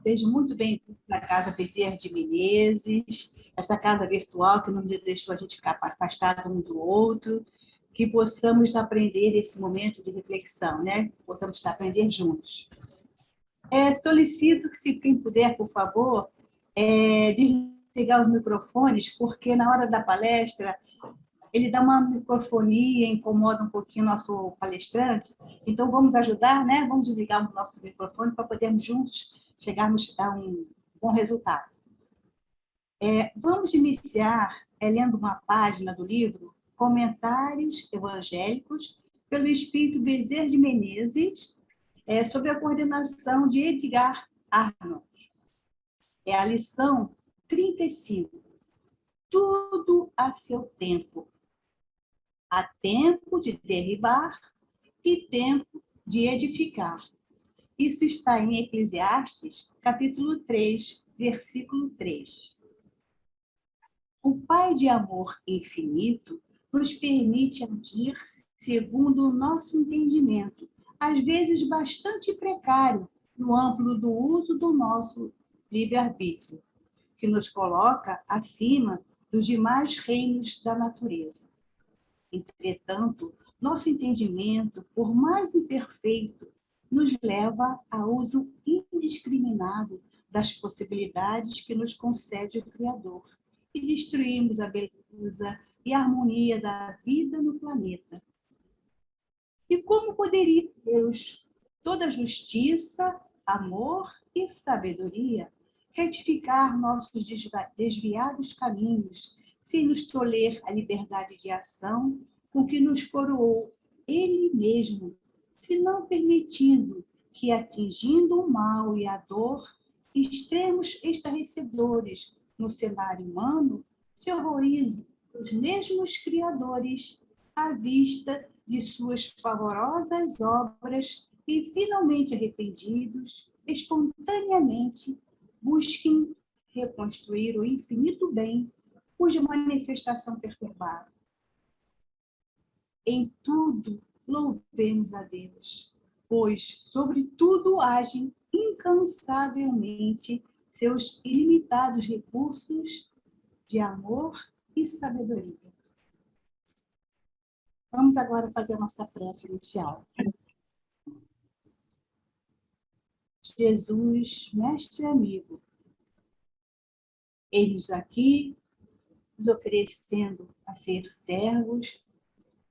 Seja muito bem-vindo à Casa Bezerra de Menezes, essa casa virtual que não deixou a gente ficar afastado um do outro, que possamos aprender esse momento de reflexão, né? Possamos aprender juntos. Solicito que, se quem puder, por favor, desligar os microfones, porque na hora da palestra ele dá uma microfonia, incomoda um pouquinho o nosso palestrante. Então, vamos ajudar, né? Vamos desligar o nosso microfone para podermos juntos chegarmos a um bom resultado. Vamos iniciar lendo uma página do livro Comentários Evangélicos, pelo Espírito Bezerra de Menezes, sob a coordenação de Edgar Arnold. É a lição 35. Tudo a seu tempo. Há tempo de derribar e tempo de edificar. Isso está em Eclesiastes, capítulo 3, versículo 3. O Pai de amor infinito nos permite agir segundo o nosso entendimento, às vezes bastante precário, no amplo do uso do nosso livre-arbítrio, que nos coloca acima dos demais reinos da natureza. Entretanto, nosso entendimento, por mais imperfeito, nos leva ao uso indiscriminado das possibilidades que nos concede o Criador e destruímos a beleza e a harmonia da vida no planeta. E como poderia Deus, toda justiça, amor e sabedoria, retificar nossos desviados caminhos, sem nos tolher a liberdade de ação com que nos coroou Ele mesmo, se não permitindo que, atingindo o mal e a dor, extremos estarrecedores no cenário humano, se horrorizem os mesmos criadores à vista de suas favorosas obras e, finalmente arrependidos, espontaneamente busquem reconstruir o infinito bem cuja manifestação perturbada. Em tudo, louvemos a Deus, pois sobre tudo agem incansavelmente seus ilimitados recursos de amor e sabedoria. Vamos agora fazer a nossa prece inicial. Jesus, mestre amigo, eis-nos aqui, nos oferecendo a ser servos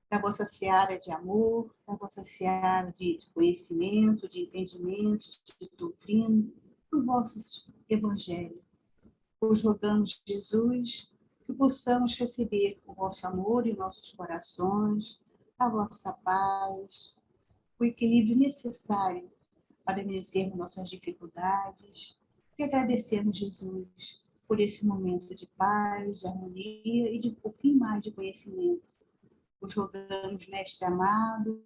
da vossa seara de amor, da vossa seara de conhecimento, de entendimento, de doutrina, do vosso evangelho. Pois rogamos, Jesus, que possamos receber o vosso amor em nossos corações, a vossa paz, o equilíbrio necessário para vencermos nossas dificuldades. E agradecemos, Jesus, por esse momento de paz, de harmonia e de um pouquinho mais de conhecimento. Os rogamos, mestre amado,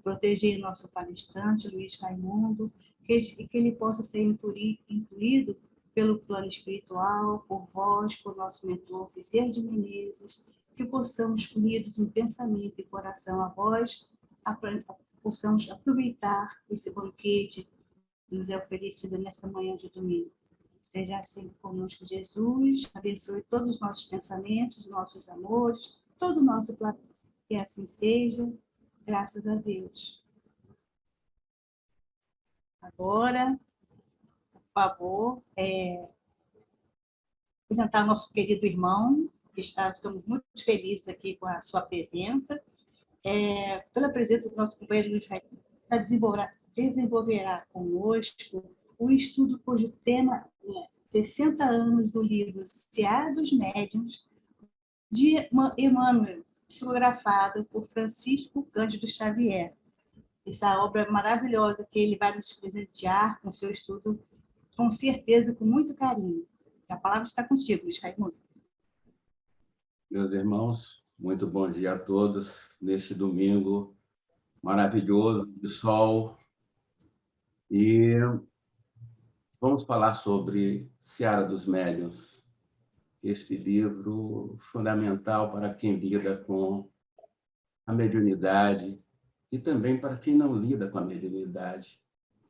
proteger nosso palestrante, Luiz Raimundo, que ele possa ser incluído pelo plano espiritual, por vós, por nosso mentor, Bezerra de Menezes, que possamos, unidos em pensamento e coração a vós, possamos aproveitar esse banquete que nos é oferecido nessa manhã de domingo. Esteja sempre conosco, Jesus, abençoe todos os nossos pensamentos, nossos amores, todo o nosso planeta. Que assim seja, graças a Deus. Agora, por favor, apresentar nosso querido irmão, que estamos muito felizes aqui com a sua presença. Pela presença do nosso companheiro Luiz Raimundo, desenvolverá conosco o estudo cujo tema é 60 anos do livro Seara dos Médiuns, de Emmanuel, psicografado por Francisco Cândido Xavier. Essa obra maravilhosa que ele vai nos presentear com seu estudo, com certeza, com muito carinho. A palavra está contigo, Luiz Raimundo. Meus irmãos, muito bom dia a todos neste domingo maravilhoso de sol. E vamos falar sobre Seara dos Médiuns, este livro fundamental para quem lida com a mediunidade e também para quem não lida com a mediunidade,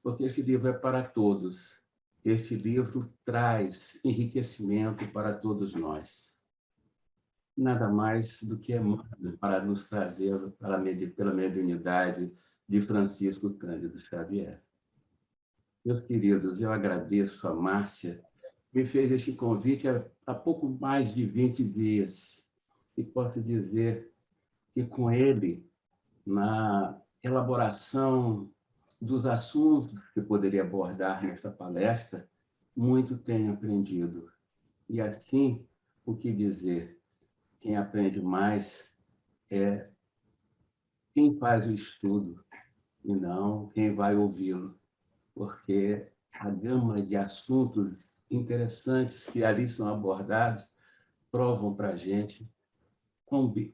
porque esse livro é para todos. este livro traz enriquecimento para todos nós. Nada mais do que Emmanuel para nos trazer pela mediunidade de Francisco Cândido Xavier. Meus queridos, eu agradeço a Márcia, que me fez este convite há pouco mais de 20 dias. E posso dizer que com ele, na elaboração dos assuntos que eu poderia abordar nesta palestra, muito tenho aprendido. E assim, o que dizer? Quem aprende mais é quem faz o estudo e não quem vai ouvi-lo, porque a gama de assuntos interessantes que ali são abordados provam para a gente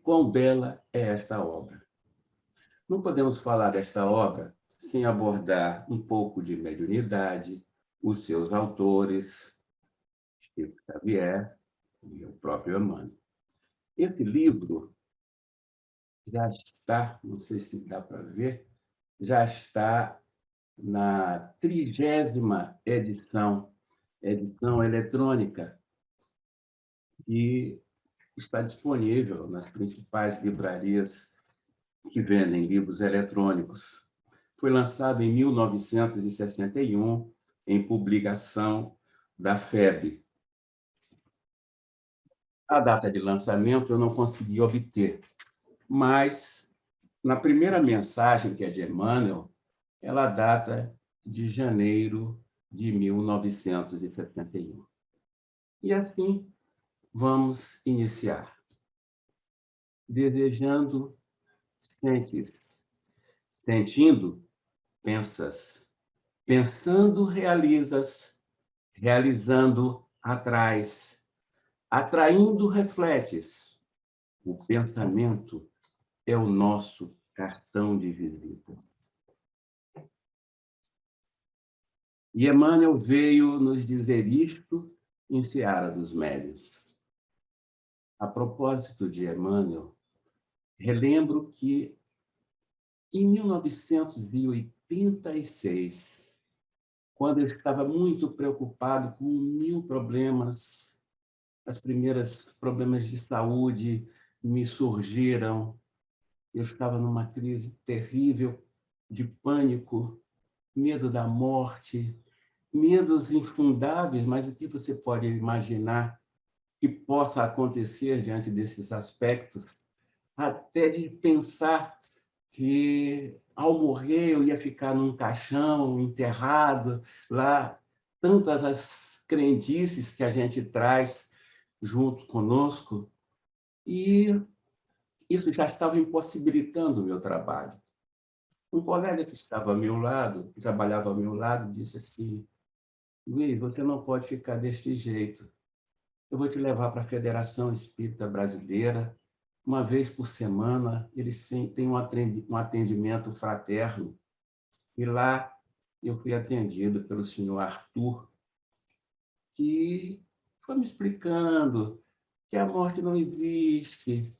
quão bela é esta obra. Não podemos falar desta obra sem abordar um pouco de mediunidade, os seus autores, Chico Xavier e o próprio Emmanuel. Esse livro já está, não sei se dá para ver, já está na 30ª edição eletrônica, e está disponível nas principais livrarias que vendem livros eletrônicos. Foi lançado em 1961, em publicação da FEB. A data de lançamento eu não consegui obter, mas na primeira mensagem, que é de Emmanuel, ela data de janeiro de 1971. E assim vamos iniciar. Desejando, sentes. Sentindo, pensas. Pensando, realizas. Realizando, atrais. Atraindo, refletes. O pensamento é o nosso cartão de visita. E Emmanuel veio nos dizer isto em Seara dos Médiuns. A propósito de Emmanuel, relembro que, em 1986, quando eu estava muito preocupado com 1000 problemas, as primeiras problemas de saúde me surgiram, eu estava numa crise terrível de pânico, medo da morte, medos infundáveis, mas o que você pode imaginar que possa acontecer diante desses aspectos, até de pensar que, ao morrer, eu ia ficar num caixão, enterrado, lá, tantas as crendices que a gente traz junto conosco, e isso já estava impossibilitando o meu trabalho. Um colega que estava ao meu lado, que trabalhava ao meu lado, disse assim: Luiz, você não pode ficar deste jeito. Eu vou te levar para a Federação Espírita Brasileira. Uma vez por semana, eles têm um atendimento fraterno. E lá eu fui atendido pelo senhor Arthur, que foi me explicando que a morte não existe,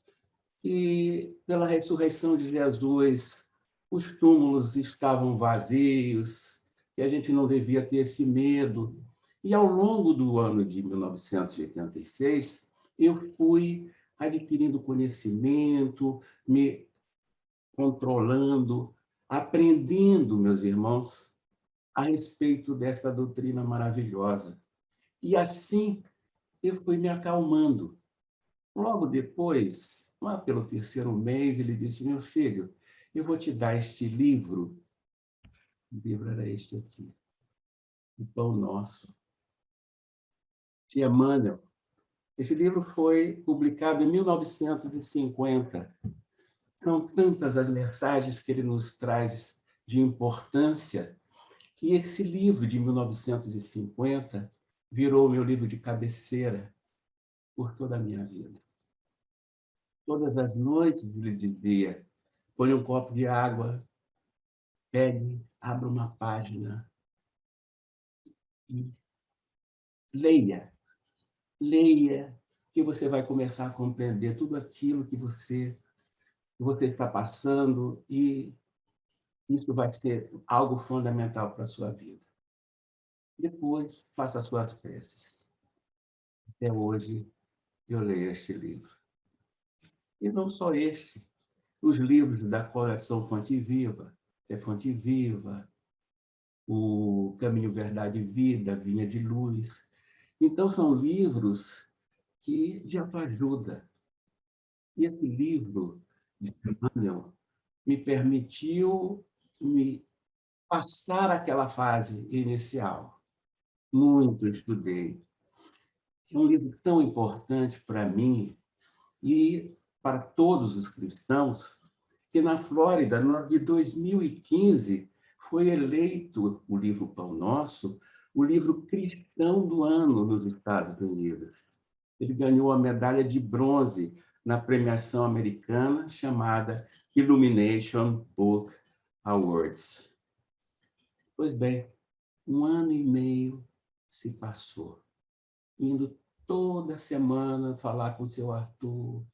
que pela ressurreição de Jesus os túmulos estavam vazios, que a gente não devia ter esse medo. E, ao longo do ano de 1986, eu fui adquirindo conhecimento, me controlando, aprendendo, meus irmãos, a respeito desta doutrina maravilhosa. E assim eu fui me acalmando. Logo depois, lá pelo 3º mês, ele disse: meu filho, eu vou te dar este livro. O livro era este aqui, O Pão Nosso, de Emmanuel. Esse livro foi publicado em 1950. São tantas as mensagens que ele nos traz de importância, que esse livro de 1950 virou meu livro de cabeceira por toda a minha vida. Todas as noites ele dizia: põe um copo de água, pegue, abra uma página e leia. Leia, que você vai começar a compreender tudo aquilo que você está passando, e isso vai ser algo fundamental para a sua vida. Depois, faça as suas preces. Até hoje, eu leio este livro. E não só este. Os livros da coleção Fonte Viva, Fonte Viva, o Caminho, Verdade e Vida, Vinha de Luz. Então, são livros de autoajuda. E esse livro de Emmanuel me permitiu me passar aquela fase inicial. Muito estudei. É um livro tão importante para mim e para todos os cristãos, que na Flórida, no ano de 2015, foi eleito o livro Pão Nosso, o livro cristão do ano nos Estados Unidos. Ele ganhou a medalha de bronze na premiação americana chamada Illumination Book Awards. Pois bem, 1 ano e meio se passou, indo toda semana falar com o seu Arthur,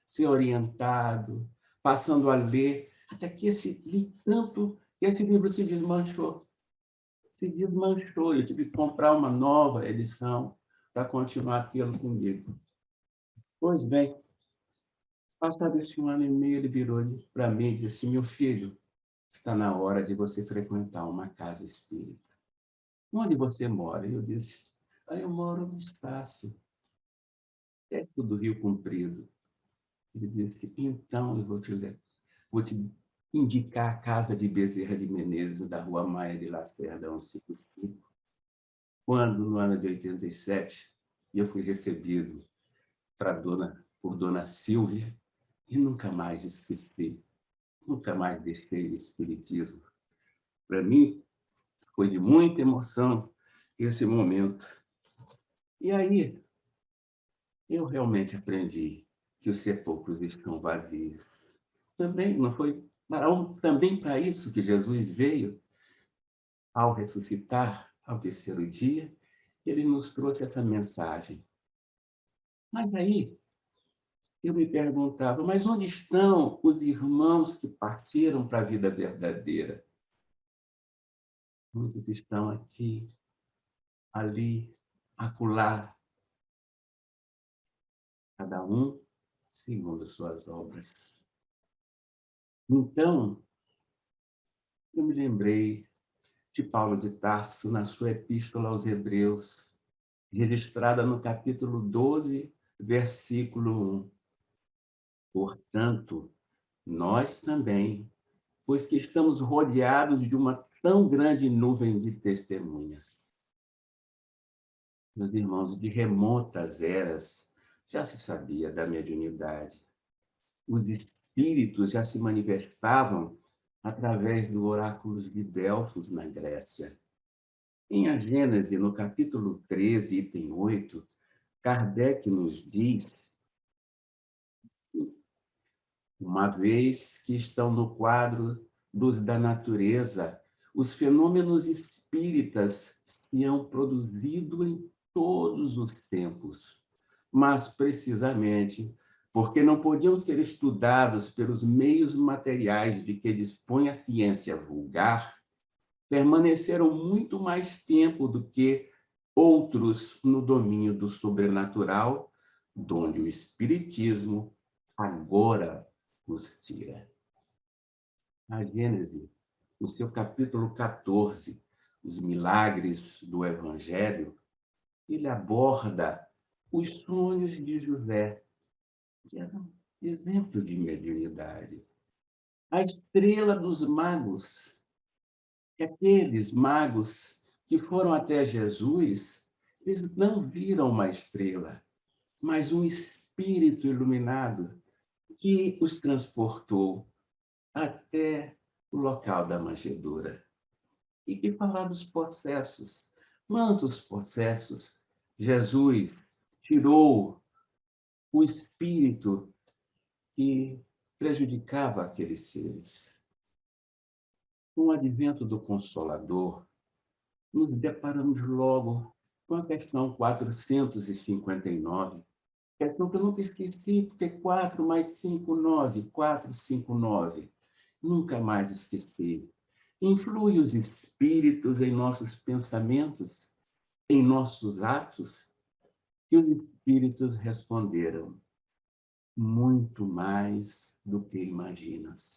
ser orientado, passando a ler, até que li tanto que esse livro se desmanchou. Se desmanchou. Eu tive que comprar uma nova edição para continuar tê-lo comigo. Pois bem, passado esse 1 ano e meio, ele virou para mim e disse assim: meu filho, está na hora de você frequentar uma casa espírita. Onde você mora? Eu disse: eu moro no Estácio, perto do Rio Comprido. Ele disse: então eu vou te indicar a casa de Bezerra de Menezes, da Rua Maia de Lacerda, 155. Quando, no ano de 87, eu fui recebido por Dona Silvia e nunca mais esqueci, nunca mais deixei o espiritismo. Para mim, foi de muita emoção esse momento. E aí, eu realmente aprendi que os sepulcros estão vazios. Também não foi também para isso que Jesus veio, ao ressuscitar ao terceiro dia, ele nos trouxe essa mensagem. Mas aí eu me perguntava, mas onde estão os irmãos que partiram para a vida verdadeira? Muitos estão aqui, ali, acolá, cada um segundo suas obras. Então, eu me lembrei de Paulo de Tarso na sua Epístola aos Hebreus, registrada no capítulo 12, versículo 1. Portanto, nós também, pois que estamos rodeados de uma tão grande nuvem de testemunhas. Meus irmãos, de remotas eras, já se sabia da mediunidade. Os espíritos já se manifestavam através do oráculo de Delfos, na Grécia. Em A Gênese, no capítulo 13, item 8, Kardec nos diz: uma vez que estão no quadro da natureza, os fenômenos espíritas se hão produzido em todos os tempos, mas precisamente porque não podiam ser estudados pelos meios materiais de que dispõe a ciência vulgar, permaneceram muito mais tempo do que outros no domínio do sobrenatural, donde o espiritismo agora os tira. A Gênese, no seu capítulo 14, os milagres do Evangelho, ele aborda os sonhos de José, que era um exemplo de mediunidade. A estrela dos magos, aqueles magos que foram até Jesus, eles não viram uma estrela, mas um espírito iluminado que os transportou até o local da manjedoura. E que falar dos possessos? Quantos possessos Jesus tirou o espírito que prejudicava aqueles seres? Com o advento do Consolador, nos deparamos logo com a questão 459, questão que eu nunca esqueci, porque 4 mais 5, 9, 459. Nunca mais esqueci. Influi os espíritos em nossos pensamentos em nossos atos? E os espíritos responderam: muito mais do que imaginas.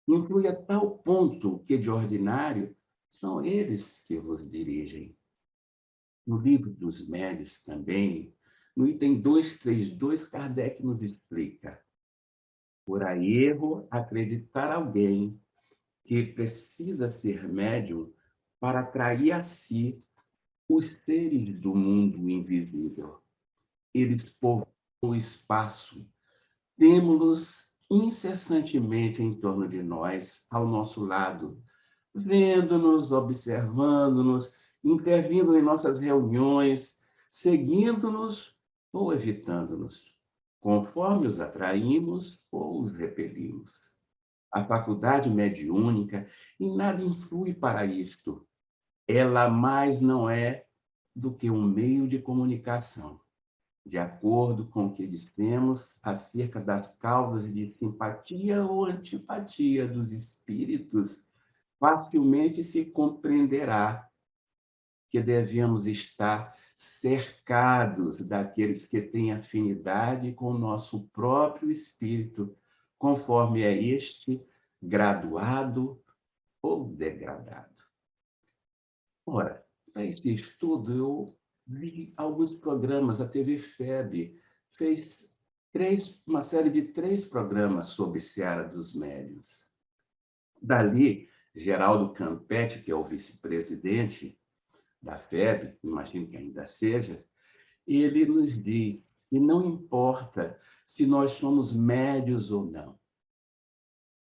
Inclui a tal ponto que, de ordinário, são eles que vos dirigem. No livro dos médiuns também, no item 232, Kardec nos explica: por aí erro acreditar alguém que precisa ser médium para atrair a si os seres do mundo invisível. Eles povoam o espaço, temos-los incessantemente em torno de nós, ao nosso lado, vendo-nos, observando-nos, intervindo em nossas reuniões, seguindo-nos ou evitando-nos, conforme os atraímos ou os repelimos. A faculdade mediúnica em nada influi para isto. Ela mais não é do que um meio de comunicação. De acordo com o que dissemos acerca das causas de simpatia ou antipatia dos espíritos, facilmente se compreenderá que devemos estar cercados daqueles que têm afinidade com o nosso próprio espírito, conforme é este graduado ou degradado. Ora, para esse estudo, eu vi alguns programas, a TV FEB fez uma série de 3 programas sobre Seara dos Médiuns. Dali, Geraldo Campetti, que é o vice-presidente da FEB, imagino que ainda seja, ele nos diz que não importa se nós somos médios ou não,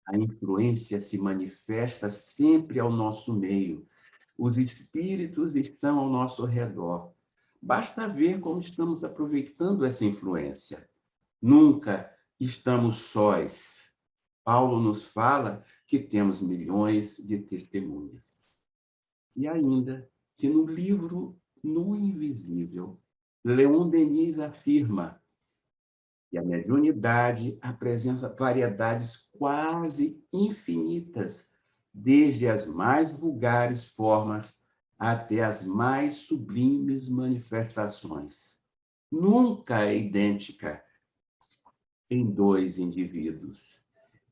a influência se manifesta sempre ao nosso meio. Os espíritos estão ao nosso redor. Basta ver como estamos aproveitando essa influência. Nunca estamos sós. Paulo nos fala que temos milhões de testemunhas. E ainda que no livro No Invisível, Leon Denis afirma que a mediunidade apresenta variedades quase infinitas, desde as mais vulgares formas até as mais sublimes manifestações. Nunca é idêntica em 2 indivíduos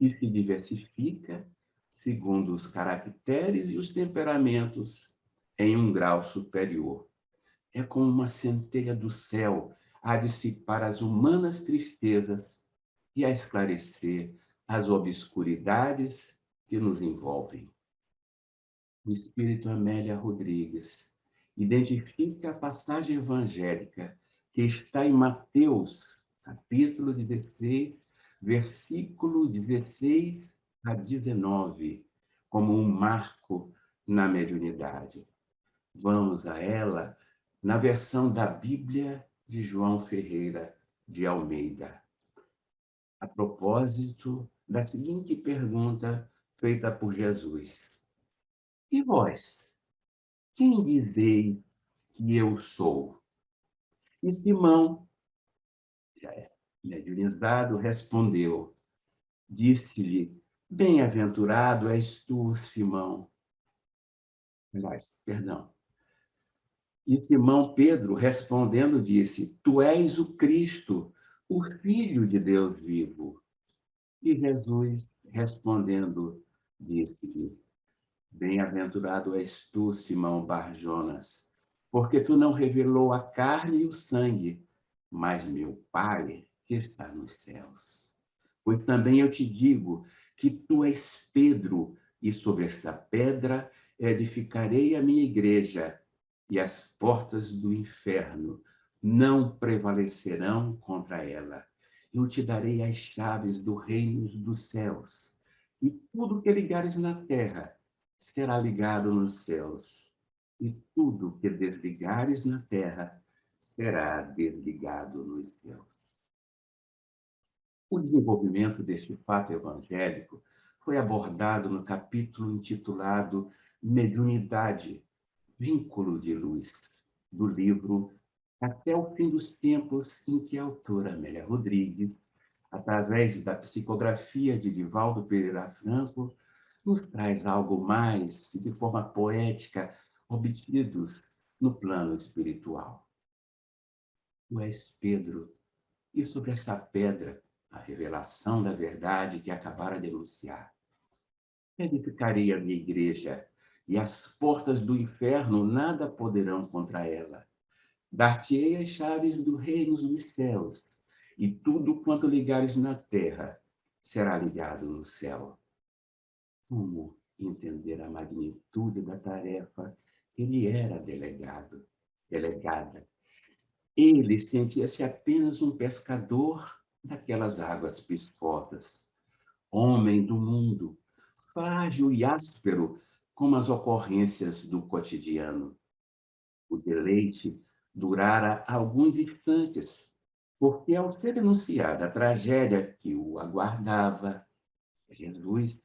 e se diversifica segundo os caracteres e os temperamentos em um grau superior. É como uma centelha do céu a dissipar as humanas tristezas e a esclarecer as obscuridades que nos envolvem. O Espírito Amélia Rodrigues identifica a passagem evangélica que está em Mateus, capítulo 16, versículo 16 a 19, como um marco na mediunidade. Vamos a ela na versão da Bíblia de João Ferreira de Almeida, a propósito da seguinte pergunta feita por Jesus: e vós, quem dizeis que eu sou? E Simão, já é mediunizado, respondeu, disse-lhe: bem-aventurado és tu, Simão. Aliás, perdão. E Simão Pedro, respondendo, disse: tu és o Cristo, o Filho de Deus vivo. E Jesus, respondendo, disse-lhe: bem-aventurado és tu, Simão Bar-Jonas, porque tu não revelou a carne e o sangue, mas meu Pai que está nos céus. Pois também eu te digo que tu és Pedro, e sobre esta pedra edificarei a minha igreja, e as portas do inferno não prevalecerão contra ela. Eu te darei as chaves do reino dos céus, e tudo que ligares na terra será ligado nos céus, e tudo que desligares na terra será desligado nos céus. O desenvolvimento deste fato evangélico foi abordado no capítulo intitulado Mediunidade, Vínculo de Luz, do livro Até o Fim dos Tempos, em que a autora Amélia Rodrigues, através da psicografia de Divaldo Pereira Franco, nos traz algo mais, de forma poética, obtidos no plano espiritual. Tu és Pedro, e sobre essa pedra, a revelação da verdade que acabara de anunciar. Edificarei a minha igreja, e as portas do inferno nada poderão contra ela. Dar-te-ei as chaves do reino dos céus, e tudo quanto ligares na terra será ligado no céu. Como entender a magnitude da tarefa que lhe era delegada? Ele sentia-se apenas um pescador daquelas águas piscosas, homem do mundo, frágil e áspero como as ocorrências do cotidiano. O deleite durara alguns instantes, porque ao ser anunciada a tragédia que o aguardava, Jesus,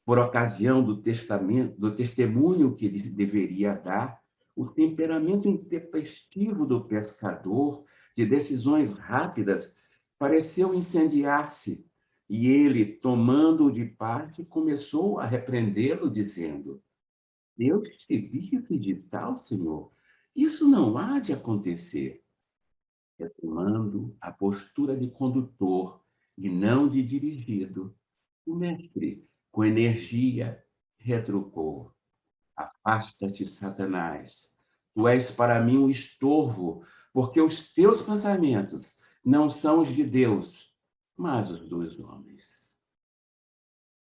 por ocasião do testemunho que ele deveria dar, o temperamento intempestivo do pescador, de decisões rápidas, pareceu incendiar-se, e ele, tomando-o de parte, começou a repreendê-lo, dizendo: Deus te livre de tal, Senhor. Isso não há de acontecer. Retomando a postura de condutor e não de dirigido, o mestre, com energia, retrucou: Afasta-te, Satanás. Tu és para mim um estorvo, porque os teus pensamentos não são os de Deus, mas os dos homens.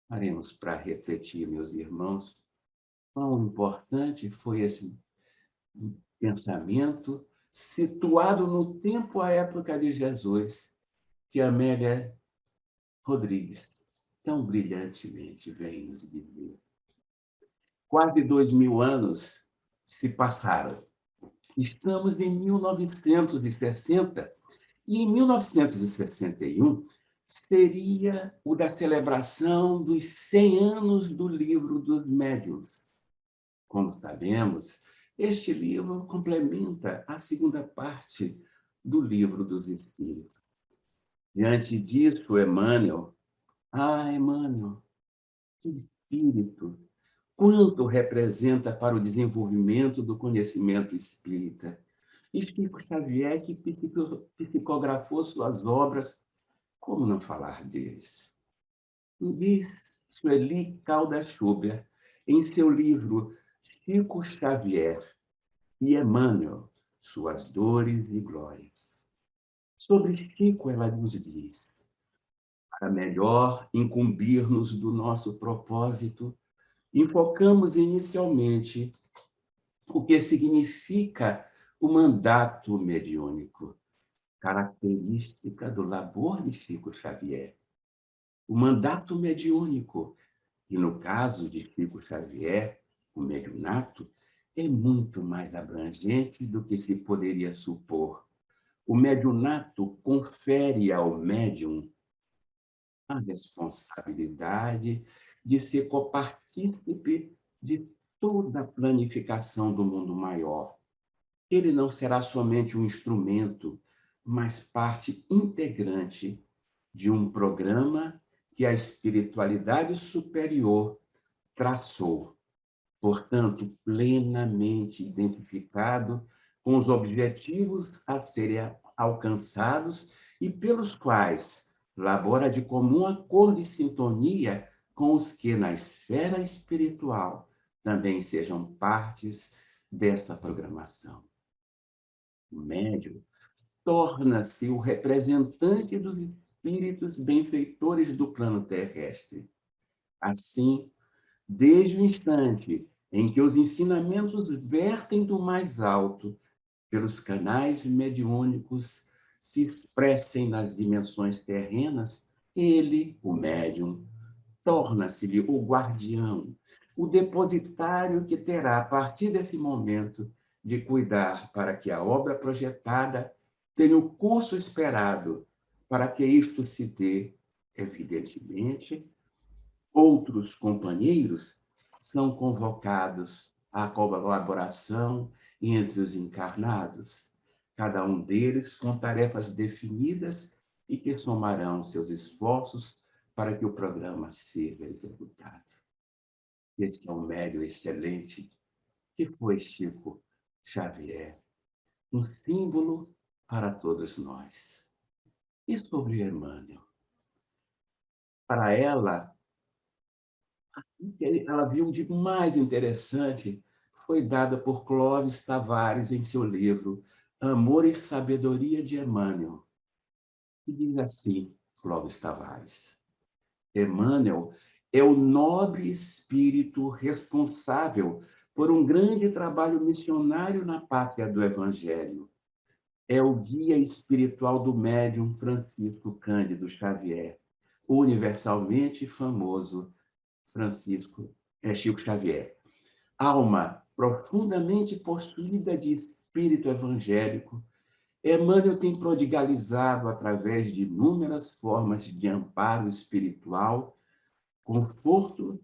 Paremos para refletir, meus irmãos, quão importante foi esse pensamento situado no tempo, a época de Jesus, que Amélia Rodrigues tão brilhantemente vem nos dizer. Quase 2000 anos se passaram. Estamos em 1960 e em 1961 seria o da celebração dos 100 anos do Livro dos Médiuns. Como sabemos, este livro complementa a segunda parte do Livro dos Espíritos. Diante disso, Emmanuel, Emmanuel, que espírito, quanto representa para o desenvolvimento do conhecimento espírita. E Chico Xavier, que psicografou suas obras, como não falar deles? Diz Sueli Caldas Schubert, em seu livro Chico Xavier e Emmanuel, Suas Dores e Glórias. Sobre Chico, ela nos diz: para melhor incumbir-nos do nosso propósito, enfocamos inicialmente o que significa o mandato mediúnico, característica do labor de Chico Xavier. O mandato mediúnico, e no caso de Chico Xavier, o mediunato, é muito mais abrangente do que se poderia supor. O mediunato confere ao médium a responsabilidade de ser copartícipe de toda a planificação do mundo maior. Ele não será somente um instrumento, mas parte integrante de um programa que a espiritualidade superior traçou, portanto, plenamente identificado com os objetivos a serem alcançados e pelos quais labora de comum acordo e sintonia com os que, na esfera espiritual, também sejam partes dessa programação. O médium torna-se o representante dos espíritos benfeitores do plano terrestre. Assim, desde o instante em que os ensinamentos vertem do mais alto, pelos canais mediúnicos, se expressem nas dimensões terrenas, ele, o médium, torna-se-lhe o guardião, o depositário que terá, a partir desse momento, de cuidar para que a obra projetada tenha o curso esperado, para que isto se dê, evidentemente. Outros companheiros são convocados à colaboração entre os encarnados, cada um deles com tarefas definidas e que somarão seus esforços para que o programa seja executado. Este é um médium excelente que foi Chico Xavier, um símbolo para todos nós. E sobre Emmanuel? Para ela viu de mais interessante foi dada por Clóvis Tavares em seu livro Amor e Sabedoria de Emmanuel. E diz assim, Clóvis Tavares: Emmanuel é o nobre espírito responsável por um grande trabalho missionário na pátria do Evangelho. É o guia espiritual do médium Francisco Cândido Xavier, o universalmente famoso Chico Xavier. Alma profundamente possuída de espírito evangélico, Emmanuel tem prodigalizado, através de inúmeras formas de amparo espiritual, conforto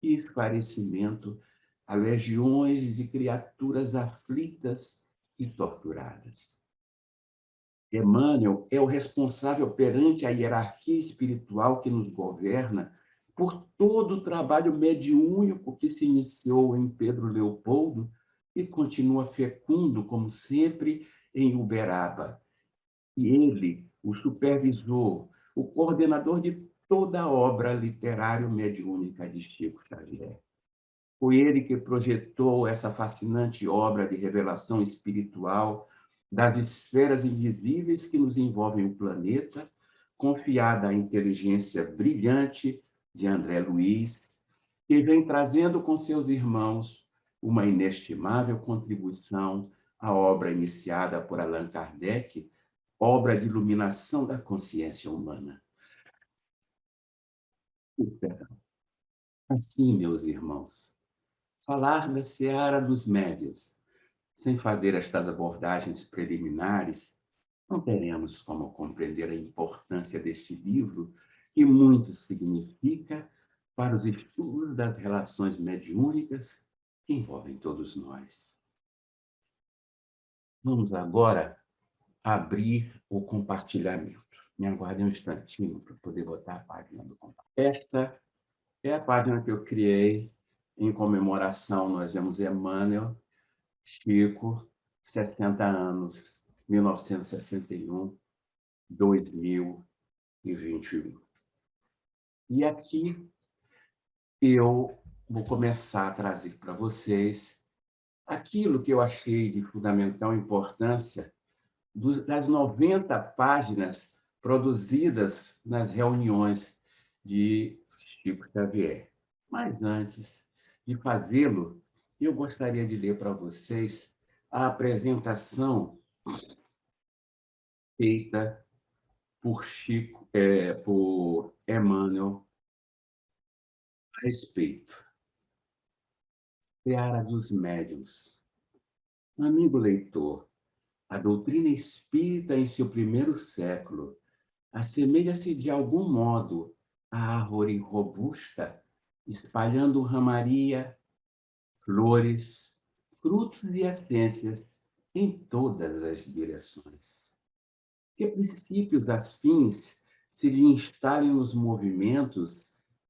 e esclarecimento a legiões de criaturas aflitas e torturadas. Emmanuel é o responsável perante a hierarquia espiritual que nos governa por todo o trabalho mediúnico que se iniciou em Pedro Leopoldo e continua fecundo, como sempre, em Uberaba. E ele, o supervisor, o coordenador de toda a obra literário-mediúnica de Chico Xavier. Foi ele que projetou essa fascinante obra de revelação espiritual das esferas invisíveis que nos envolvem o planeta, confiada à inteligência brilhante de André Luiz, que vem trazendo com seus irmãos uma inestimável contribuição à obra iniciada por Allan Kardec, obra de iluminação da consciência humana. Assim, meus irmãos, falar da seara dos médios, sem fazer estas abordagens preliminares, não teremos como compreender a importância deste livro, que muito significa para os estudos das relações mediúnicas que envolvem todos nós. Vamos agora abrir o compartilhamento. Me aguarde um instantinho para poder botar a página do compartilhamento. Esta é a página que eu criei em comemoração. Nós vemos Emmanuel, Chico, 60 anos, 1961, 2021. E aqui eu vou começar a trazer para vocês aquilo que eu achei de fundamental importância das 90 páginas produzidas nas reuniões de Chico Xavier. Mas antes de fazê-lo, eu gostaria de ler para vocês a apresentação feita por por Emmanuel a respeito. Seara dos Médiuns. Amigo leitor, a doutrina espírita em seu primeiro século assemelha-se de algum modo à árvore robusta, espalhando ramaria, flores, frutos e essências em todas as direções. Que princípios afins se lhe instalem nos movimentos,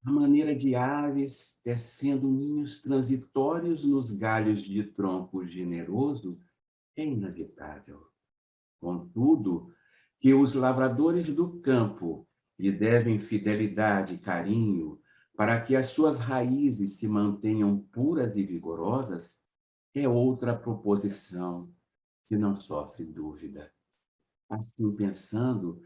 à maneira de aves tecendo ninhos transitórios nos galhos de tronco generoso, é inevitável. Contudo, que os lavradores do campo lhe devem fidelidade e carinho para que as suas raízes se mantenham puras e vigorosas, é outra proposição que não sofre dúvida. Assim pensando,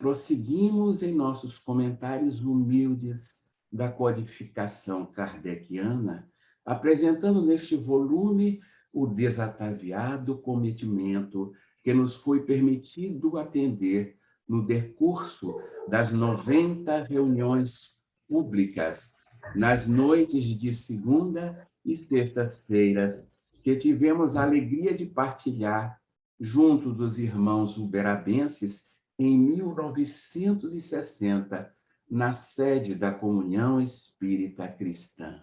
prosseguimos em nossos comentários humildes da codificação kardeciana, apresentando neste volume o desataviado cometimento que nos foi permitido atender no decurso das 90 reuniões públicas, nas noites de segunda e sexta-feiras, que tivemos a alegria de partilhar junto dos irmãos uberabenses em 1960, na sede da Comunhão Espírita Cristã.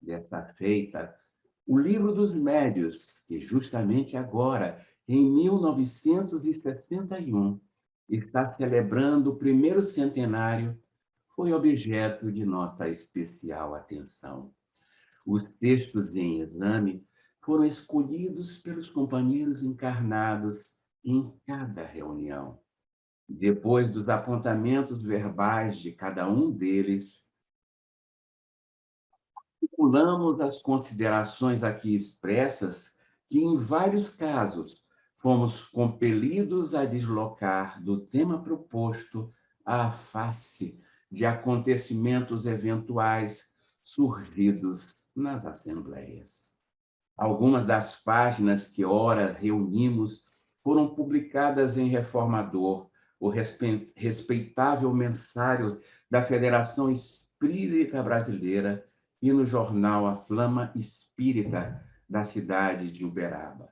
Desta feita, o Livro dos Médiuns, que justamente agora, em 1961, está celebrando o primeiro centenário, foi objeto de nossa especial atenção. Os textos em exame foram escolhidos pelos companheiros encarnados em cada reunião. Depois dos apontamentos verbais de cada um deles, articulamos as considerações aqui expressas que, em vários casos, fomos compelidos a deslocar do tema proposto à face de acontecimentos eventuais surgidos nas assembleias. Algumas das páginas que ora reunimos foram publicadas em Reformador, o respeitável mensário da Federação Espírita Brasileira, e no jornal A Flama Espírita da cidade de Uberaba.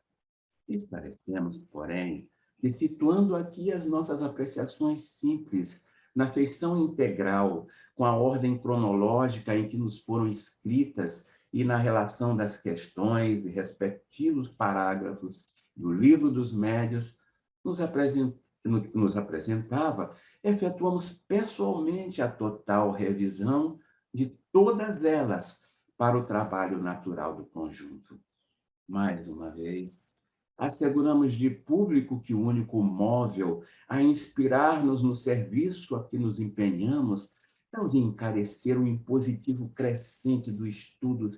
Esclarecemos, porém, que situando aqui as nossas apreciações simples, na feição integral, com a ordem cronológica em que nos foram escritas e na relação das questões e respectivos parágrafos do Livro dos Médiuns, nos apresentava, efetuamos pessoalmente a total revisão de todas elas para o trabalho natural do conjunto. Mais uma vez, asseguramos de público que o único móvel a inspirar-nos no serviço a que nos empenhamos é o de encarecer o impositivo crescente do estudo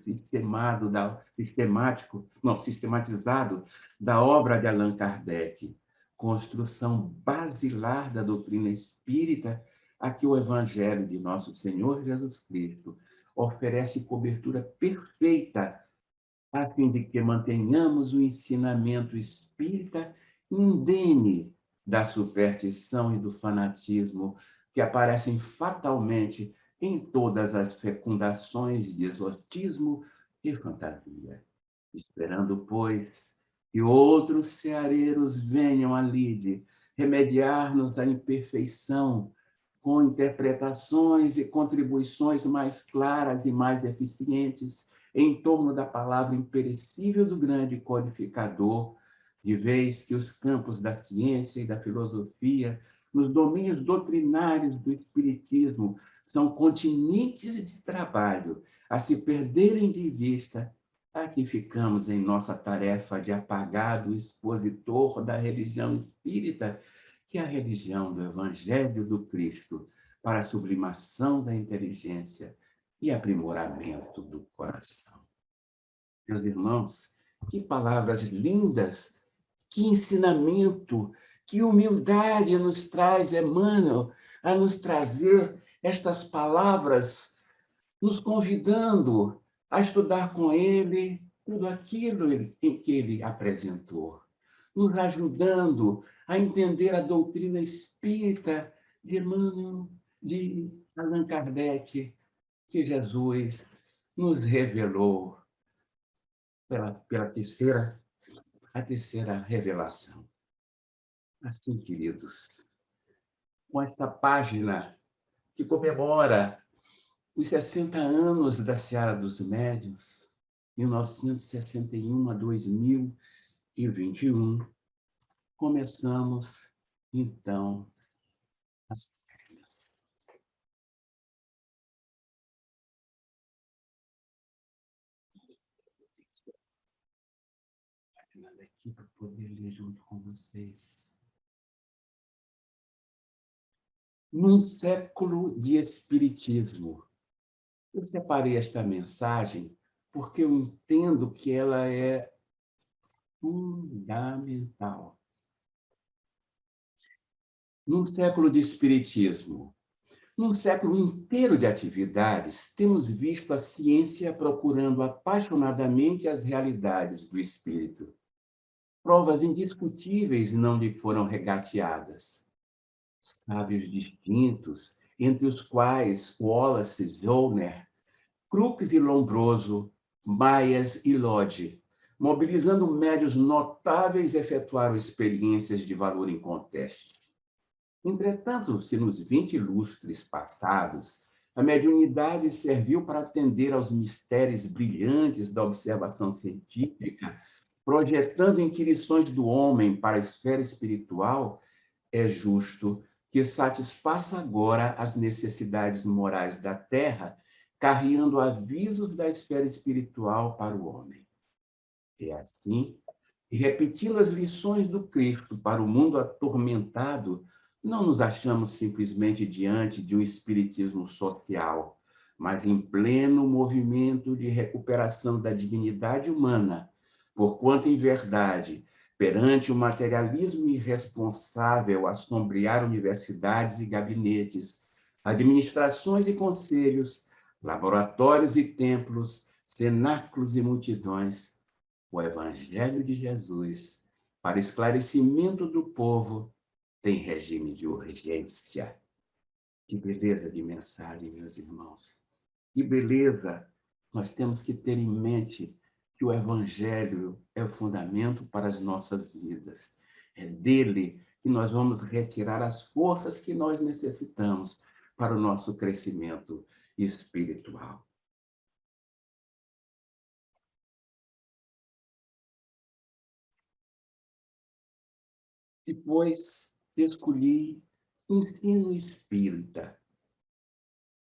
sistematizado da obra de Allan Kardec, construção basilar da doutrina espírita a que o Evangelho de nosso Senhor Jesus Cristo oferece cobertura perfeita a fim de que mantenhamos o ensinamento espírita indene da superstição e do fanatismo que aparecem fatalmente em todas as fecundações de exotismo e fantasia. Esperando, pois, que outros ceareiros venham a lide remediar-nos a imperfeição com interpretações e contribuições mais claras e mais eficientes em torno da palavra imperecível do grande codificador, de vez que os campos da ciência e da filosofia, nos domínios doutrinários do espiritismo, são continentes de trabalho a se perderem de vista. Aqui ficamos em nossa tarefa de apagado expositor da religião espírita, que é a religião do Evangelho do Cristo, para a sublimação da inteligência e aprimoramento do coração. Meus irmãos, que palavras lindas, que ensinamento, que humildade nos traz Emmanuel a nos trazer estas palavras, nos convidando a estudar com ele tudo aquilo em que ele apresentou, nos ajudando a entender a doutrina espírita de Emmanuel, de Allan Kardec, que Jesus nos revelou pela terceira revelação. Assim, queridos, com esta página que comemora os 60 anos da Seara dos Médiuns, 1961 a 2021, começamos, então, as férias. Aqui para poder ler junto com vocês. Num século de espiritismo. Eu separei esta mensagem porque eu entendo que ela é fundamental. Num século de espiritismo, num século inteiro de atividades, temos visto a ciência procurando apaixonadamente as realidades do espírito. Provas indiscutíveis não lhe foram regateadas. Sábios distintos, entre os quais Wallace, Zollner, Crookes e Lombroso, Myers e Lodge, mobilizando médios notáveis, efetuaram experiências de valor inconteste. Entretanto, se nos 20 lustres passados, a mediunidade serviu para atender aos mistérios brilhantes da observação científica, projetando inquirições do homem para a esfera espiritual, é justo que satisfaça agora as necessidades morais da Terra, carreando avisos da esfera espiritual para o homem. É assim, e repetindo as lições do Cristo para o mundo atormentado, não nos achamos simplesmente diante de um espiritismo social, mas em pleno movimento de recuperação da dignidade humana, porquanto, em verdade, perante o materialismo irresponsável a sombrear universidades e gabinetes, administrações e conselhos, laboratórios e templos, cenáculos e multidões, o Evangelho de Jesus, para esclarecimento do povo, tem regime de urgência. Que beleza de mensagem, meus irmãos. Que beleza! Nós temos que ter em mente que o Evangelho é o fundamento para as nossas vidas. É dele que nós vamos retirar as forças que nós necessitamos para o nosso crescimento espiritual. Depois, escolhi ensino espírita.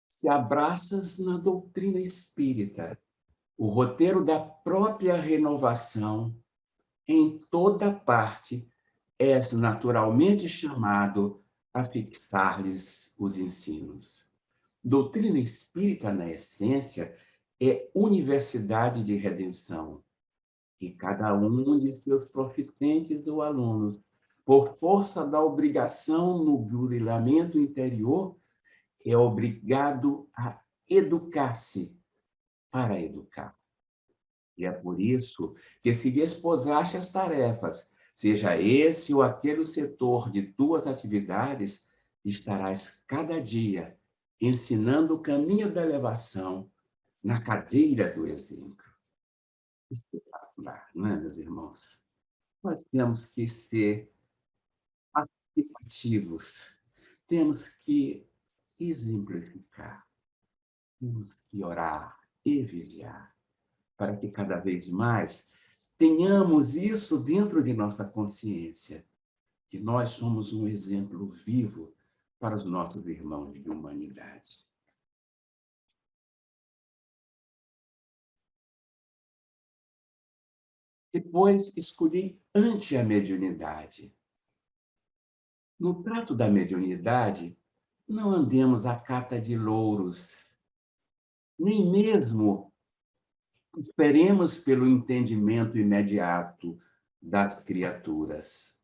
Se abraças na doutrina espírita, o roteiro da própria renovação, em toda parte, és naturalmente chamado a fixar-lhes os ensinos. Doutrina espírita, na essência, é universidade de redenção, e cada um de seus profitentes ou alunos, por força da obrigação no burilamento interior, é obrigado a educar-se para educar. E é por isso que, se desposaste as tarefas, seja esse ou aquele o setor de tuas atividades, estarás cada dia ensinando o caminho da elevação na cadeira do exemplo. Espetacular, não é, meus irmãos? Nós temos que ser participativos, temos que exemplificar, temos que orar e vigiar, para que cada vez mais tenhamos isso dentro de nossa consciência, que nós somos um exemplo vivo para os nossos irmãos de humanidade. Depois, escolhi ante a mediunidade. No trato da mediunidade, não andemos à cata de louros, nem mesmo esperemos pelo entendimento imediato das criaturas.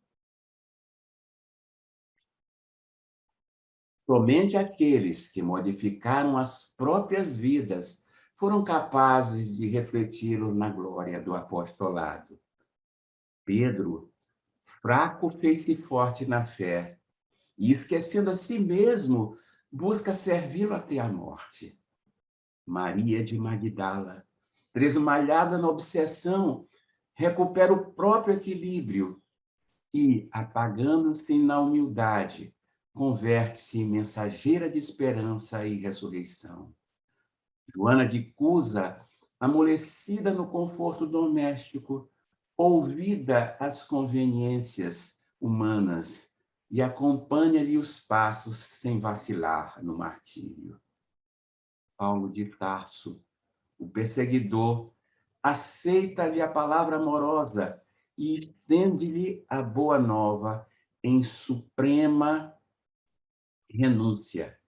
Somente aqueles que modificaram as próprias vidas foram capazes de refletir na glória do apostolado. Pedro, fraco, fez-se forte na fé, e, esquecendo a si mesmo, busca servi-lo até a morte. Maria de Magdala, tresmalhada na obsessão, recupera o próprio equilíbrio e, apagando-se na humildade, converte-se em mensageira de esperança e ressurreição. Joana de Cusa, amolecida no conforto doméstico, ouvida as conveniências humanas e acompanha-lhe os passos sem vacilar no martírio. Paulo de Tarso, o perseguidor, aceita-lhe a palavra amorosa e estende-lhe a boa nova em suprema renúncia.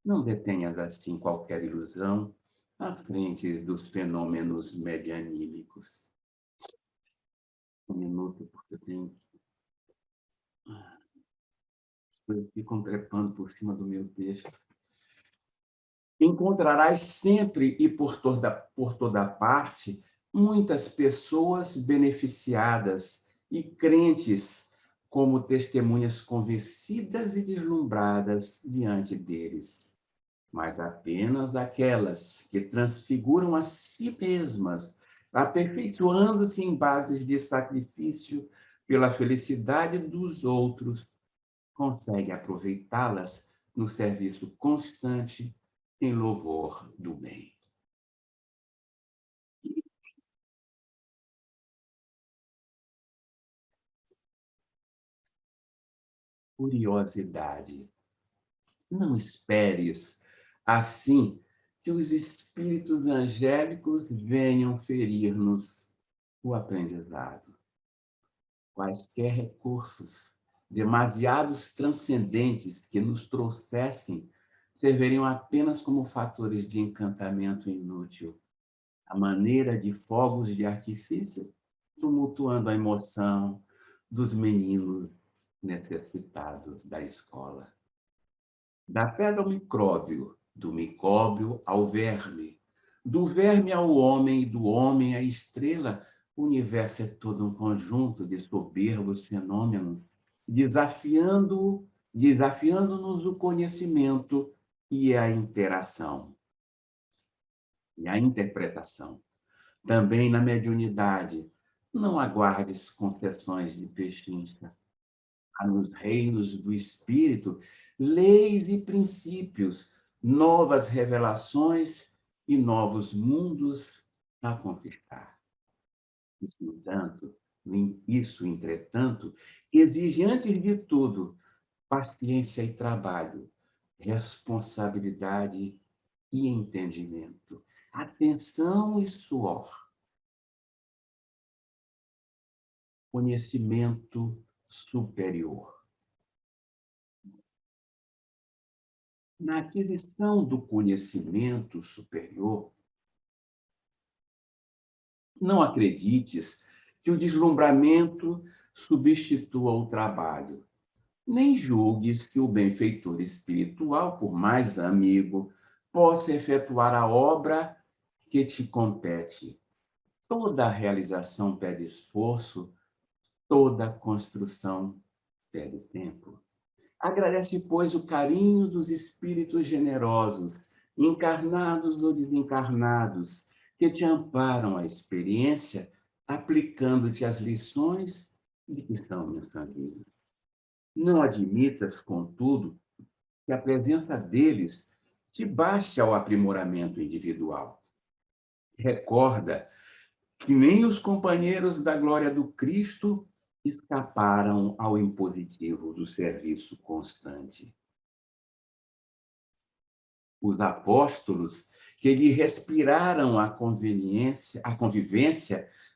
Não detenhas assim qualquer ilusão à frente dos fenômenos medianímicos. Um minuto, porque eu tenho... Estou aqui contrepando por cima do meu texto. Encontrarás sempre e por toda parte muitas pessoas beneficiadas e crentes como testemunhas convencidas e deslumbradas diante deles, mas apenas aquelas que transfiguram a si mesmas, aperfeiçoando-se em bases de sacrifício pela felicidade dos outros, conseguem aproveitá-las no serviço constante em louvor do bem. Curiosidade. Não esperes, assim, que os espíritos angélicos venham ferir-nos o aprendizado. Quaisquer recursos demasiados transcendentes que nos trouxessem serviriam apenas como fatores de encantamento inútil, a maneira de fogos de artifício, tumultuando a emoção dos meninos necessitados da escola. Da pedra ao micróbio, do micróbio ao verme, do verme ao homem e do homem à estrela, o universo é todo um conjunto de soberbos fenômenos, desafiando-nos o conhecimento e a interação, e a interpretação. Também na mediunidade, não aguardes concessões de pechincha. Há nos reinos do espírito leis e princípios, novas revelações e novos mundos a conquistar. Isso, entretanto, exige, antes de tudo, paciência e trabalho, responsabilidade e entendimento, atenção e suor, conhecimento superior. Na aquisição do conhecimento superior, não acredites que o deslumbramento substitua o trabalho. Nem julgues que o benfeitor espiritual, por mais amigo, possa efetuar a obra que te compete. Toda realização pede esforço, toda construção pede tempo. Agradece, pois, o carinho dos espíritos generosos, encarnados ou desencarnados, que te amparam a experiência, aplicando-te as lições de que são mensageiros. Não admitas, contudo, que a presença deles te baste ao aprimoramento individual. Recorda que nem os companheiros da glória do Cristo escaparam ao impositivo do serviço constante. Os apóstolos que lhe respiraram a convivência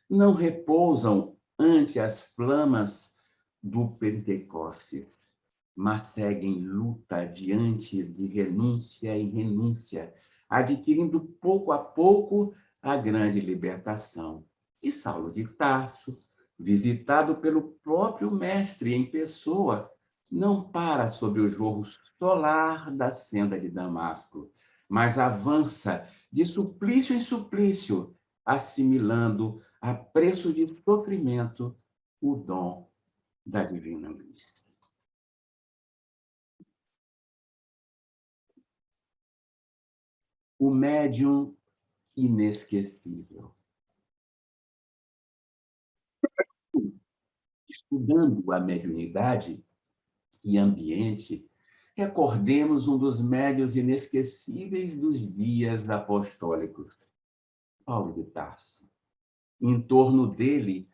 não repousam ante as flamas do Pentecostes, mas seguem luta diante de renúncia em renúncia, adquirindo pouco a pouco a grande libertação. E Saulo de Tarso, visitado pelo próprio Mestre em pessoa, não para sobre o jorro solar da senda de Damasco, mas avança de suplício em suplício, assimilando a preço de sofrimento o dom da divina luz. O médium inesquecível. Estudando a mediunidade e ambiente, recordemos um dos médiuns inesquecíveis dos dias apostólicos, Paulo de Tarso. Em torno dele,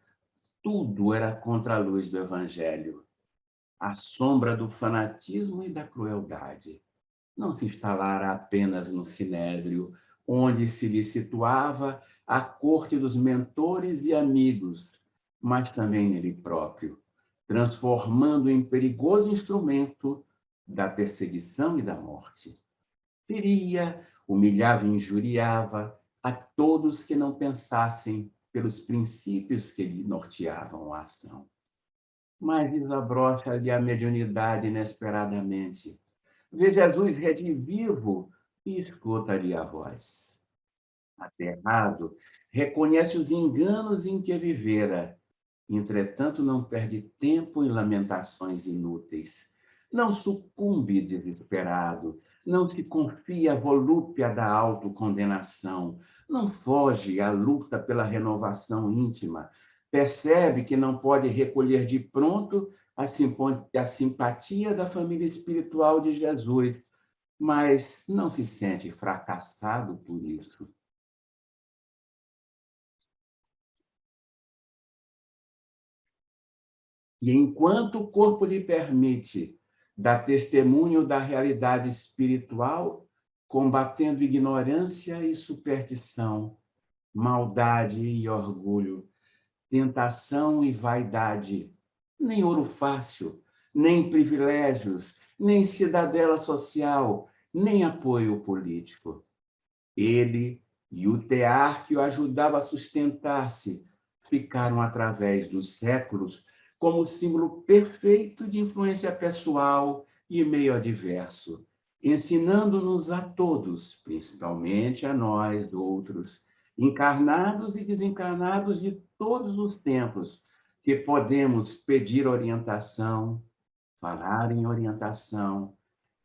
tudo era contra a luz do Evangelho, a sombra do fanatismo e da crueldade. Não se instalara apenas no Sinédrio, onde se lhe situava a corte dos mentores e amigos, mas também nele próprio, transformando em perigoso instrumento da perseguição e da morte. Feria, humilhava e injuriava a todos que não pensassem pelos princípios que lhe norteavam a ação. Mas desabrocha-lhe a mediunidade inesperadamente. Vê Jesus redivivo e escuta-lhe a voz. Aterrado, reconhece os enganos em que vivera. Entretanto, não perde tempo em lamentações inúteis. Não sucumbe desesperado. Não se confia à volúpia da autocondenação. Não foge à luta pela renovação íntima. Percebe que não pode recolher de pronto a simpatia da família espiritual de Jesus, mas não se sente fracassado por isso. E enquanto o corpo lhe permite dar testemunho da realidade espiritual, combatendo ignorância e superstição, maldade e orgulho, tentação e vaidade, nem ouro fácil, nem privilégios, nem cidadela social, nem apoio político. Ele e o tear que o ajudava a sustentar-se ficaram, através dos séculos, como símbolo perfeito de influência pessoal e meio adverso, ensinando-nos a todos, principalmente a nós, outros, encarnados e desencarnados de todos os tempos, que podemos pedir orientação, falar em orientação,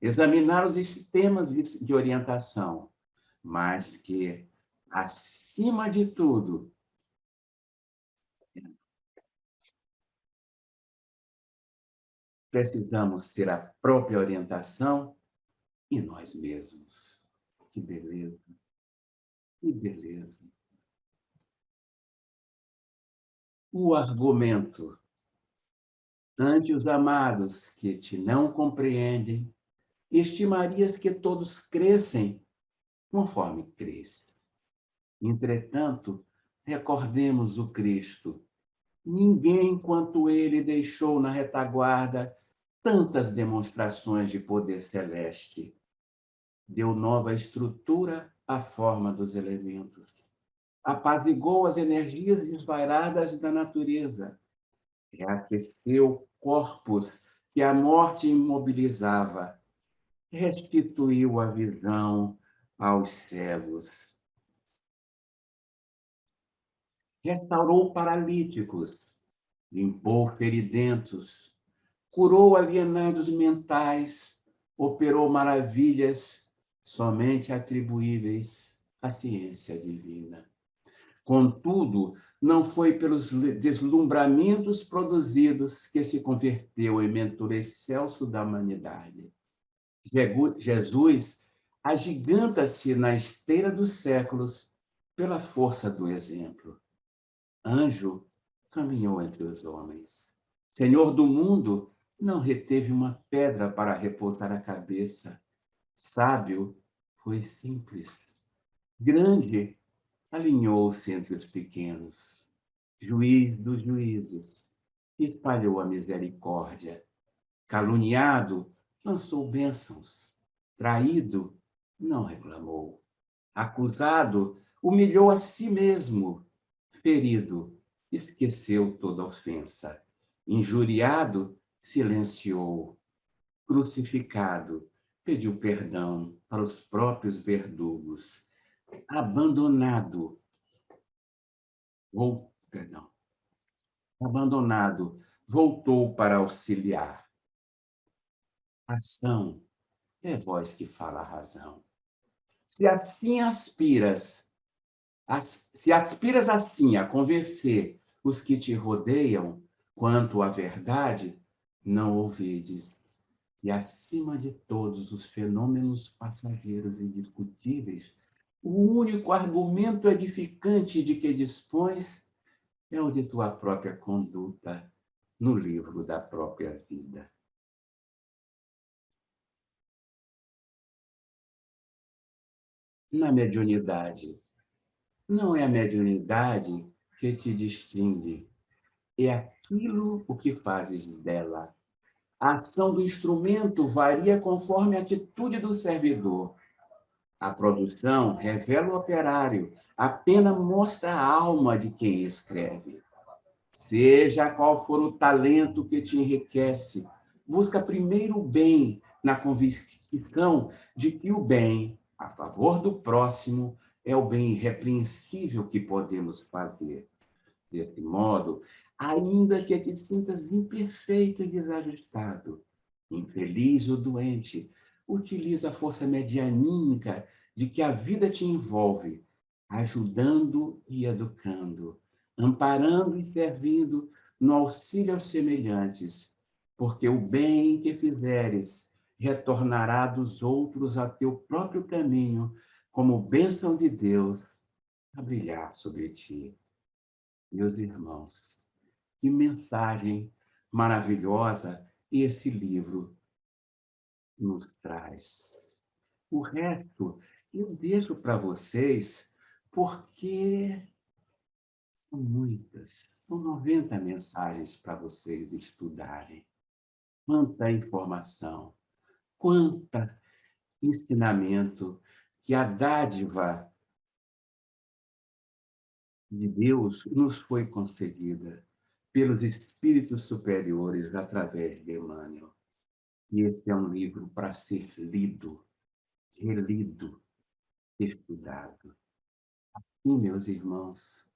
examinar os sistemas de orientação, mas que, acima de tudo, precisamos ser a própria orientação e nós mesmos. Que beleza, que beleza. O argumento ante os amados que te não compreendem, estimarias que todos crescem conforme cresce. Entretanto, recordemos o Cristo. Ninguém quanto ele deixou na retaguarda tantas demonstrações de poder celeste. Deu nova estrutura à forma dos elementos. Apaziguou as energias desvairadas da natureza. Reaqueceu corpos que a morte imobilizava. Restituiu a visão aos cegos. Restaurou paralíticos. Limpou feridentos. Curou alienados mentais. Operou maravilhas somente atribuíveis à ciência divina. Contudo, não foi pelos deslumbramentos produzidos que se converteu em mentor excelso da humanidade. Jesus agiganta-se na esteira dos séculos pela força do exemplo. Anjo caminhou entre os homens. Senhor do mundo não reteve uma pedra para repousar a cabeça. Sábio foi simples. Grande alinhou-se entre os pequenos. Juiz dos juízes, espalhou a misericórdia. Caluniado, lançou bênçãos. Traído, não reclamou. Acusado, humilhou a si mesmo. Ferido, esqueceu toda ofensa. Injuriado, silenciou. Crucificado, pediu perdão para os próprios verdugos. Abandonado, abandonado, voltou para auxiliar. Ação é voz que fala a razão. Se assim aspiras, se aspiras assim a convencer os que te rodeiam quanto à verdade, não ouvides que, acima de todos os fenômenos passageiros e discutíveis, o único argumento edificante de que dispões é o de tua própria conduta no livro da própria vida. Na mediunidade, não é a mediunidade que te distingue, é aquilo o que fazes dela. A ação do instrumento varia conforme a atitude do servidor. A produção revela o operário, a pena mostra a alma de quem escreve. Seja qual for o talento que te enriquece, busca primeiro o bem, na convicção de que o bem, a favor do próximo, é o bem irrepreensível que podemos fazer. Desse modo, ainda que te sintas imperfeito e desajustado, infeliz ou doente, utiliza a força medianímica de que a vida te envolve, ajudando e educando, amparando e servindo no auxílio aos semelhantes, porque o bem que fizeres retornará dos outros a teu próprio caminho, como bênção de Deus a brilhar sobre ti. Meus irmãos, que mensagem maravilhosa esse livro nos traz. O resto eu deixo para vocês, porque são São 90 mensagens para vocês estudarem. Quanta informação, quanta ensinamento, que a dádiva de Deus nos foi concedida pelos espíritos superiores através de Emmanuel. E esse é um livro para ser lido, relido, estudado. E, meus irmãos,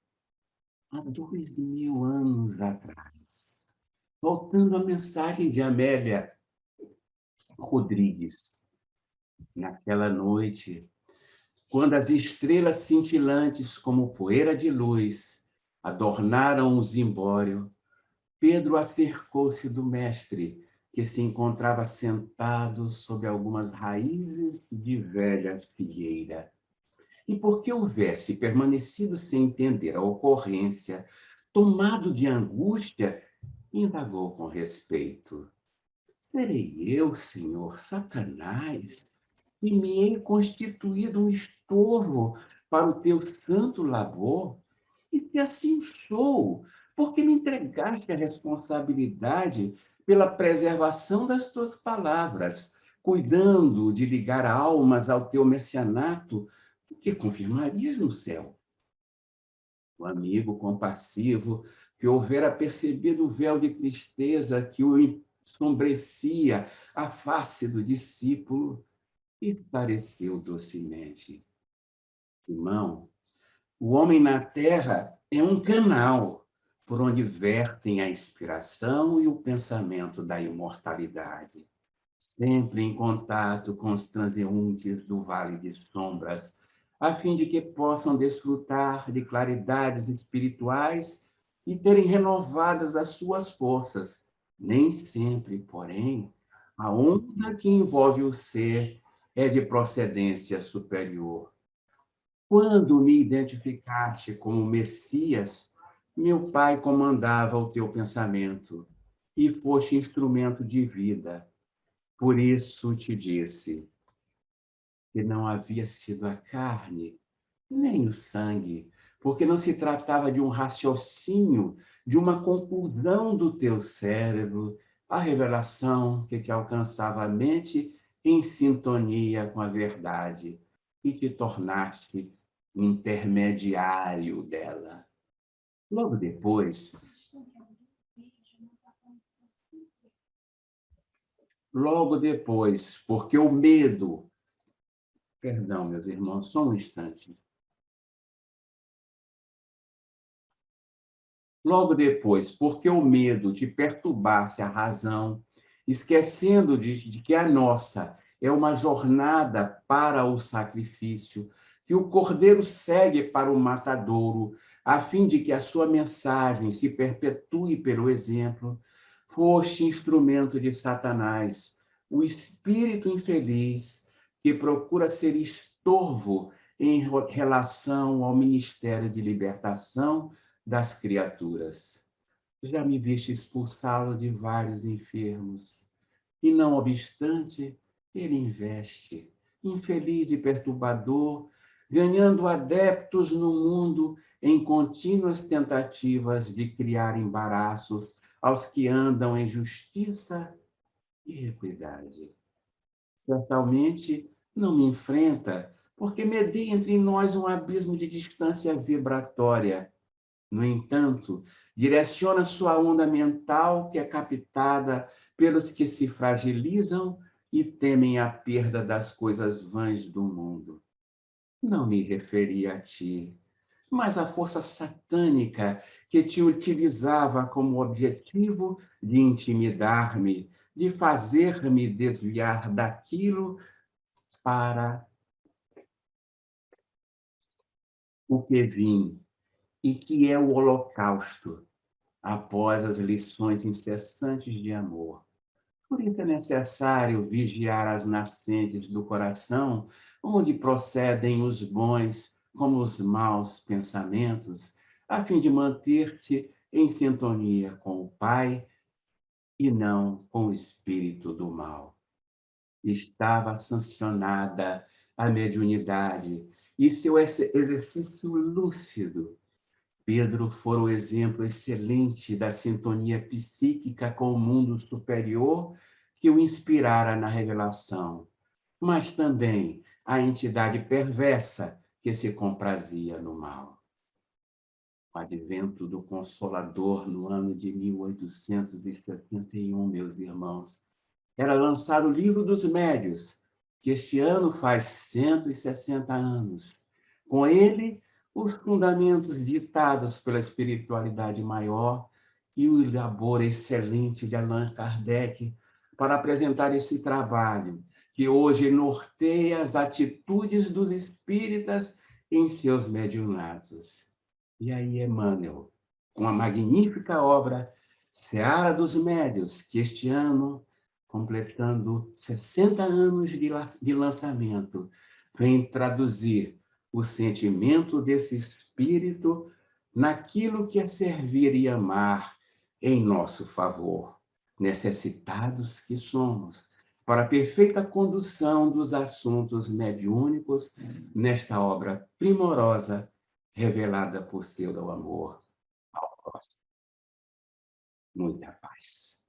há 2000 anos atrás, voltando à mensagem de Amélia Rodrigues, naquela noite, quando as estrelas cintilantes como poeira de luz adornaram o zimbório, Pedro acercou-se do mestre, que se encontrava sentado sob algumas raízes de velha figueira. E porque houvesse permanecido sem entender a ocorrência, tomado de angústia, indagou com respeito: serei eu, Senhor, Satanás, e me hei constituído um estorvo para o teu santo labor? E se assim sou, por que me entregaste a responsabilidade pela preservação das tuas palavras, cuidando de ligar almas ao teu messianato, o que confirmarias no céu? O amigo compassivo, que houvera percebido o véu de tristeza que o ensombrecia a face do discípulo, esclareceu docemente: irmão, o homem na terra é um canal por onde vertem a inspiração e o pensamento da imortalidade, sempre em contato com os transeuntes do vale de sombras, a fim de que possam desfrutar de claridades espirituais e terem renovadas as suas forças. Nem sempre, porém, a onda que envolve o ser é de procedência superior. Quando me identificaste como Messias, meu Pai comandava o teu pensamento e foste instrumento de vida. Por isso te disse que não havia sido a carne, nem o sangue, porque não se tratava de um raciocínio, de uma conclusão do teu cérebro, a revelação que te alcançava a mente em sintonia com a verdade e te tornaste intermediário dela. Logo depois, porque o medo... Perdão, meus irmãos, só um instante. Logo depois, porque o medo de perturbar-se a razão, esquecendo de que a nossa é uma jornada para o sacrifício, que o cordeiro segue para o matadouro, a fim de que a sua mensagem se perpetue pelo exemplo, foste instrumento de Satanás, o espírito infeliz que procura ser estorvo em relação ao ministério de libertação das criaturas. Já me viste expulsá-lo de vários enfermos, e não obstante, ele investe, infeliz e perturbador, ganhando adeptos no mundo em contínuas tentativas de criar embaraços aos que andam em justiça e equidade. Certamente não me enfrenta, porque medeia entre nós um abismo de distância vibratória. No entanto, direciona sua onda mental, que é captada pelos que se fragilizam e temem a perda das coisas vãs do mundo. Não me referi a ti, mas à força satânica que te utilizava como objetivo de intimidar-me, de fazer-me desviar daquilo para o que vim, e que é o holocausto, após as lições incessantes de amor. Por isso é necessário vigiar as nascentes do coração, onde procedem os bons como os maus pensamentos, a fim de manter-te em sintonia com o Pai e não com o espírito do mal. Estava sancionada a mediunidade e seu exercício lúcido Pedro fora o exemplo excelente da sintonia psíquica com o mundo superior que o inspirara na revelação, mas também a entidade perversa que se comprazia no mal. O advento do Consolador no ano de 1871, meus irmãos, era lançado o Livro dos Médios, que este ano faz 160 anos. Com ele, os fundamentos ditados pela espiritualidade maior e o labor excelente de Allan Kardec para apresentar esse trabalho, que hoje norteia as atitudes dos espíritas em seus mediunatos. E aí, Emmanuel, com a magnífica obra Seara dos Médios, que este ano, completando 60 anos de lançamento, vem traduzir o sentimento desse espírito naquilo que é servir e amar em nosso favor, necessitados que somos, para a perfeita condução dos assuntos mediúnicos nesta obra primorosa revelada por seu amor ao próximo. Muita paz.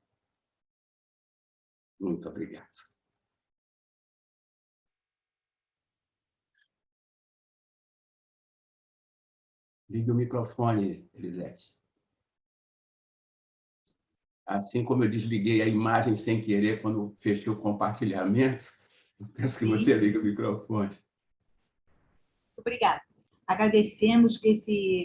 Muito obrigado. Ligue o microfone, Elisete. Assim como eu desliguei a imagem sem querer quando fechei o compartilhamento, eu peço que você ligue o microfone. Obrigada. Agradecemos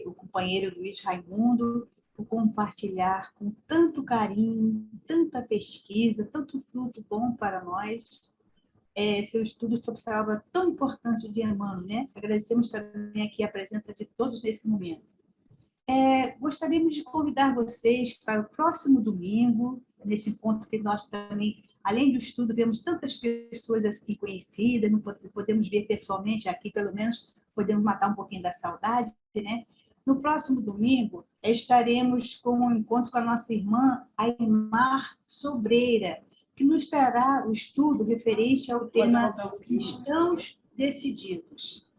o companheiro Luiz Raimundo por compartilhar com tanto carinho, tanta pesquisa, tanto fruto bom para nós, seu estudo sobre essa obra tão importante de Emmanuel, né? Agradecemos também aqui a presença de todos nesse momento. Gostaríamos de convidar vocês para o próximo domingo, nesse encontro que nós também, além do estudo, vemos tantas pessoas aqui conhecidas, não podemos ver pessoalmente aqui, pelo menos podemos matar um pouquinho da saudade, né? No próximo domingo, estaremos com um encontro com a nossa irmã Aymar Sobreira, que nos trará o estudo referente ao tema Cristãos Decididos.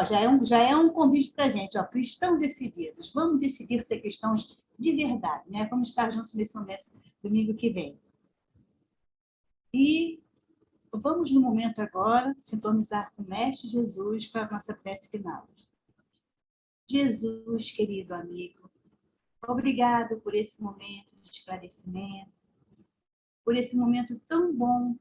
Já é um convite para a gente, cristãos decididos. Vamos decidir ser cristãos de verdade, né? Vamos estar juntos nesse momento, domingo que vem. E vamos, no momento agora, sintonizar com o Mestre Jesus para a nossa prece final. Jesus, querido amigo, obrigado por esse momento de esclarecimento, por esse momento tão bom,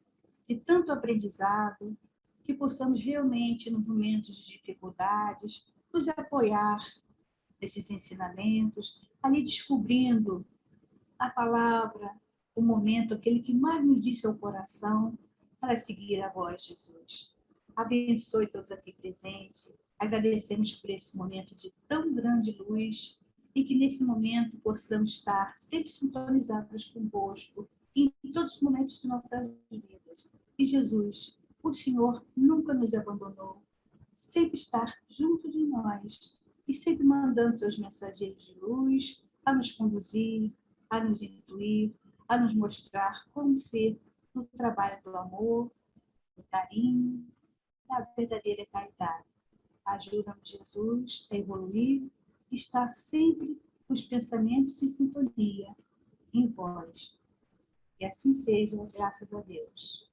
de tanto aprendizado, que possamos realmente, nos momentos de dificuldades, nos apoiar nesses ensinamentos, ali descobrindo a palavra, o momento, aquele que mais nos disse ao coração, para seguir a voz, Jesus. Abençoe todos aqui presentes. Agradecemos por esse momento de tão grande luz e que nesse momento possamos estar sempre sintonizados convosco em todos os momentos de nossas vidas. E Jesus, o Senhor nunca nos abandonou, sempre está junto de nós e sempre mandando seus mensageiros de luz a nos conduzir, a nos intuir, a nos mostrar como ser no trabalho do amor, do carinho, da verdadeira caridade. Ajuda-nos, Jesus, a evoluir e estar sempre com os pensamentos em sintonia, em vós. E assim seja, graças a Deus.